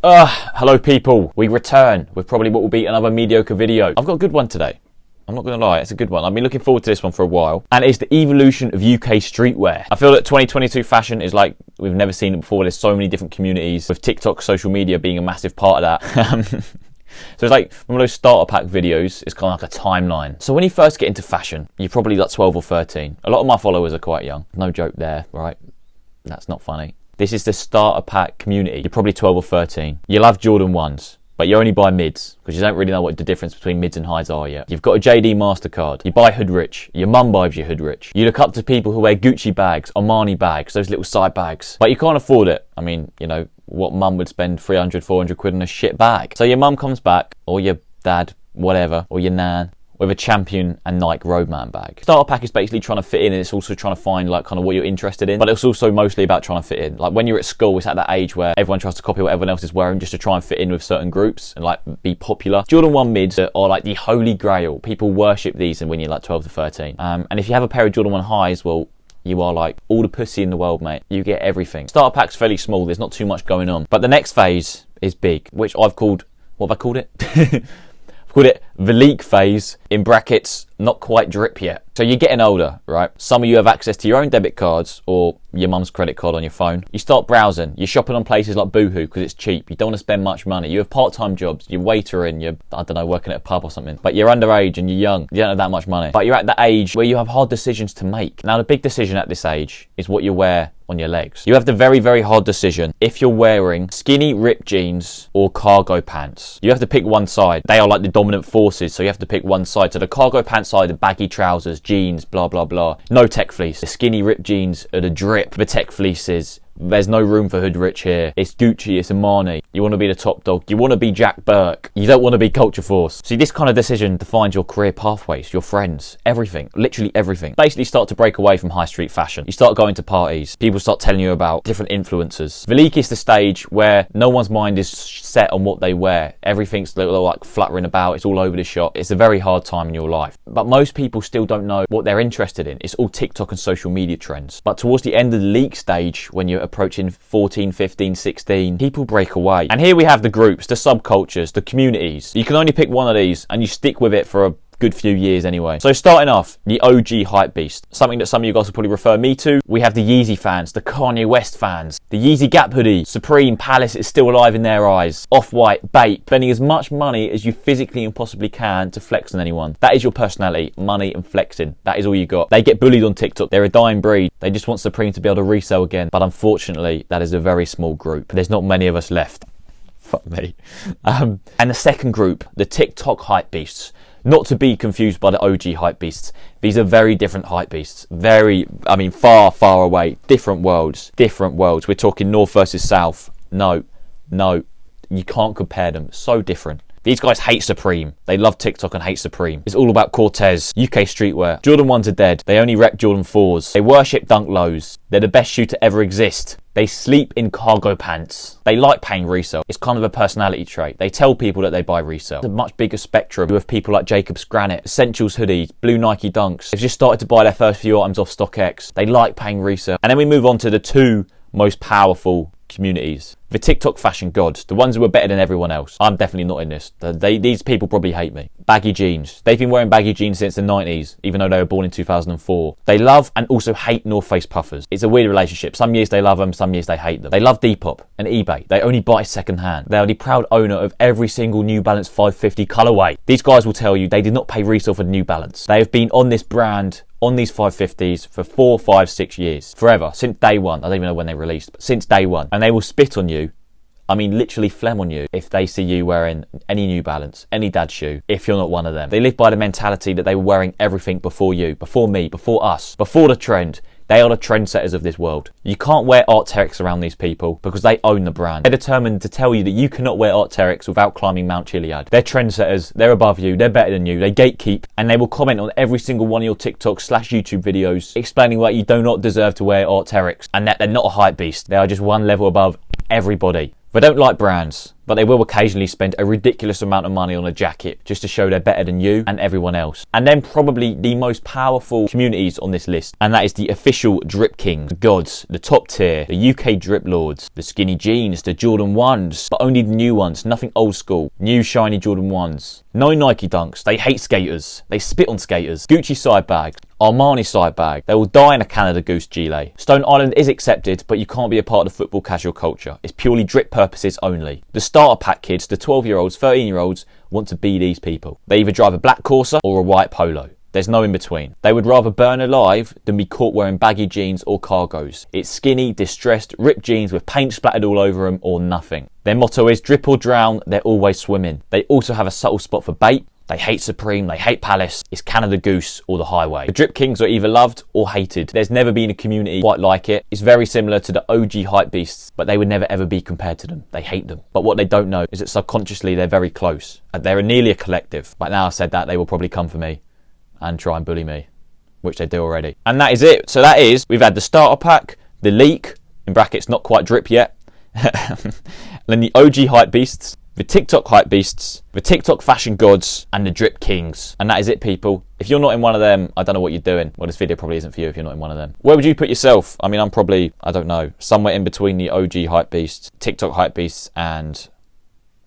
Hello people, we return with probably what will be another mediocre video. I've got a good one today. I'm not going to lie, it's a good one. I've been looking forward to this one for a while. And it's the Evolution of UK Streetwear. I feel that 2022 fashion is like we've never seen it before. There's so many different communities, with TikTok, social media being a massive part of that. So it's like one of those starter pack videos. It's kind of like a timeline. So when you first get into fashion, you're probably like 12 or 13. A lot of my followers are quite young. No joke there, right? That's not funny. This is the starter pack community. You're probably 12 or 13. You'll have Jordan 1s, but you only buy mids because you don't really know what the difference between mids and highs are yet. You've got a JD MasterCard. You buy hood rich. Your mum buys you hood rich. You look up to people who wear Gucci bags, Armani bags, those little side bags, but you can't afford it. I mean, you know, what mum would spend 300, 400 quid on a shit bag? So your mum comes back, or your dad, whatever, or your nan, with a Champion and Nike Roadman bag. Starter pack is basically trying to fit in, and it's also trying to find like kind of what you're interested in, but it's also mostly about trying to fit in. Like when you're at school, it's at that age where everyone tries to copy what everyone else is wearing just to try and fit in with certain groups and like be popular. Jordan 1 mids are like the holy grail. People worship these when you're like 12 to 13. And if you have a pair of Jordan 1 highs, well, you are like all the pussy in the world, mate. You get everything. Starter pack's fairly small. There's not too much going on. But the next phase is big, which I've called, what have I called it? I've called it the leak phase, in brackets, not quite drip yet. So you're getting older, right? Some of you have access to your own debit cards or your mum's credit card on your phone. You start browsing. You're shopping on places like Boohoo because it's cheap. You don't want to spend much money. You have part-time jobs. You're waitering. You're, I don't know, working at a pub or something. But you're underage and you're young. You don't have that much money. But you're at that age where you have hard decisions to make. Now, the big decision at this age is what you wear on your legs. You have the very, very hard decision if you're wearing skinny ripped jeans or cargo pants. You have to pick one side. They are like the dominant forces, so you have to pick one side. So the cargo pants side are baggy trousers, jeans, blah, blah, blah. No tech fleece. The skinny ripped jeans are the drip. The tech fleeces, there's no room for hood rich here. It's Gucci, it's Armani. You want to be the top dog. You want to be Jack Burke. You don't want to be Culture Force. See, this kind of decision defines your career pathways, your friends, everything, literally everything. Basically start to break away from high street fashion. You start going to parties. People start telling you about different influencers. The leak is the stage where no one's mind is set on what they wear. Everything's like fluttering about. It's all over the shop. It's a very hard time in your life. But most people still don't know what they're interested in. It's all TikTok and social media trends. But towards the end of the leak stage, when you're approaching 14, 15, 16, people break away. And here we have the groups, the subcultures, the communities. You can only pick one of these and you stick with it for a good few years anyway. So starting off, the OG Hypebeast. Something that some of you guys will probably refer me to. We have the Yeezy fans, the Kanye West fans, the Yeezy Gap hoodie, Supreme, Palace is still alive in their eyes, Off-White, Bape, spending as much money as you physically and possibly can to flex on anyone. That is your personality, money and flexing. That is all you got. They get bullied on TikTok. They're a dying breed. They just want Supreme to be able to resell again. But unfortunately, that is a very small group. There's not many of us left. Fuck me. And the second group, the TikTok Hypebeasts. Not to be confused by the OG Hypebeasts. These are very different Hypebeasts. Far, far away. Different worlds. Different worlds. We're talking North versus South. No. You can't compare them. So different. These guys hate Supreme. They love TikTok and hate Supreme. It's all about Cortez, UK streetwear. Jordan 1s are dead. They only rep Jordan 4s. They worship Dunk Lows. They're the best shoe to ever exist. They sleep in cargo pants. They like paying resale. It's kind of a personality trait. They tell people that they buy resale. There's a much bigger spectrum with people like Jacob's Granite, Essentials hoodies, blue Nike Dunks. They've just started to buy their first few items off StockX. They like paying resale. And then we move on to the two most powerful communities. The TikTok fashion gods, the ones who are better than everyone else. I'm definitely not in this. These people probably hate me. Baggy jeans. They've been wearing baggy jeans since the 90s, even though they were born in 2004. They love and also hate North Face puffers. It's a weird relationship. Some years they love them, some years they hate them. They love Depop and eBay. They only buy second hand. They are the proud owner of every single New Balance 550 colorway. These guys will tell you they did not pay resale for the New Balance. They have been on this brand, on these 550s for 4, 5, 6 years. Forever. Since day one. I don't even know when they released, but since day one. And they will spit on you. I mean, literally phlegm on you if they see you wearing any New Balance, any dad shoe, if you're not one of them. They live by the mentality that they were wearing everything before you, before me, before us, before the trend. They are the trendsetters of this world. You can't wear Arc'teryx around these people because they own the brand. They're determined to tell you that you cannot wear Arc'teryx without climbing Mount Chiliad. They're trendsetters, they're above you, they're better than you, they gatekeep, and they will comment on every single one of your TikTok/YouTube videos explaining why you do not deserve to wear Arc'teryx and that they're not a hype beast. They are just one level above everybody. They don't like brands, but they will occasionally spend a ridiculous amount of money on a jacket just to show they're better than you and everyone else. And then probably the most powerful communities on this list, and that is the official drip kings, the gods, the top tier, the UK drip lords, the skinny jeans, the Jordan 1s, but only the new ones, nothing old school, new shiny Jordan 1s. No Nike dunks, they hate skaters, they spit on skaters, Gucci side bag, Armani side bag, they will die in a Canada Goose gilet. Stone Island is accepted, but you can't be a part of the football casual culture. It's purely drip purposes only. The starter pack kids, the 12-year-olds, 13-year-olds, want to be these people. They either drive a black Corsa or a white Polo. There's no in between. They would rather burn alive than be caught wearing baggy jeans or cargos. It's skinny, distressed, ripped jeans with paint splattered all over them or nothing. Their motto is drip or drown, they're always swimming. They also have a subtle spot for bait. They hate Supreme, they hate Palace, it's Canada Goose or the Highway. The Drip Kings are either loved or hated. There's never been a community quite like it. It's very similar to the OG Hypebeasts, but they would never ever be compared to them. They hate them. But what they don't know is that subconsciously they're very close. They're nearly a collective. But now I've said that, they will probably come for me and try and bully me, which they do already. And that is it. So that is, we've had the starter pack, the leak, in brackets not quite drip yet, and then the OG Hypebeasts, the TikTok Hypebeasts, the TikTok Fashion Gods, and the Drip Kings. And that is it, people. If you're not in one of them, I don't know what you're doing. Well, this video probably isn't for you if you're not in one of them. Where would you put yourself? I mean, I'm probably, I don't know, somewhere in between the OG Hypebeasts, TikTok Hypebeasts, and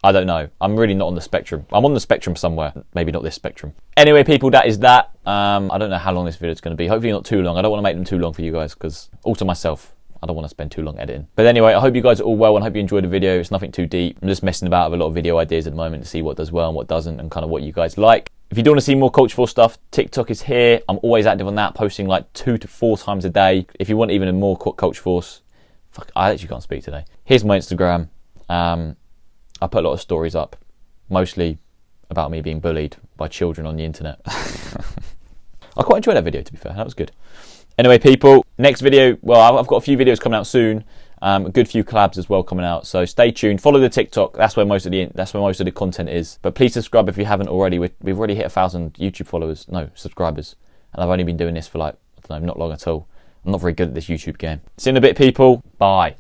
I don't know. I'm really not on the spectrum. I'm on the spectrum somewhere. Maybe not this spectrum. Anyway, people, that is that. I don't know how long this video is going to be. Hopefully not too long. I don't want to make them too long for you guys because, also myself, I don't want to spend too long editing. But anyway, I hope you guys are all well and hope you enjoyed the video. It's nothing too deep. I'm just messing about with a lot of video ideas at the moment to see what does well and what doesn't and kind of what you guys like. If you do want to see more Culture Force stuff, TikTok is here. I'm always active on that, posting like 2 to 4 times a day. If you want even more Culture Force, fuck, I actually can't speak today. Here's my Instagram. I put a lot of stories up, mostly about me being bullied by children on the internet. I quite enjoyed that video, to be fair. That was good. Anyway, people, next video, well, I've got a few videos coming out soon. A good few collabs as well coming out. So stay tuned. Follow the TikTok. That's where most of the content is. But please subscribe if you haven't already. We've already hit 1,000 YouTube subscribers. And I've only been doing this for like, I don't know, not long at all. I'm not very good at this YouTube game. See you in a bit, people. Bye.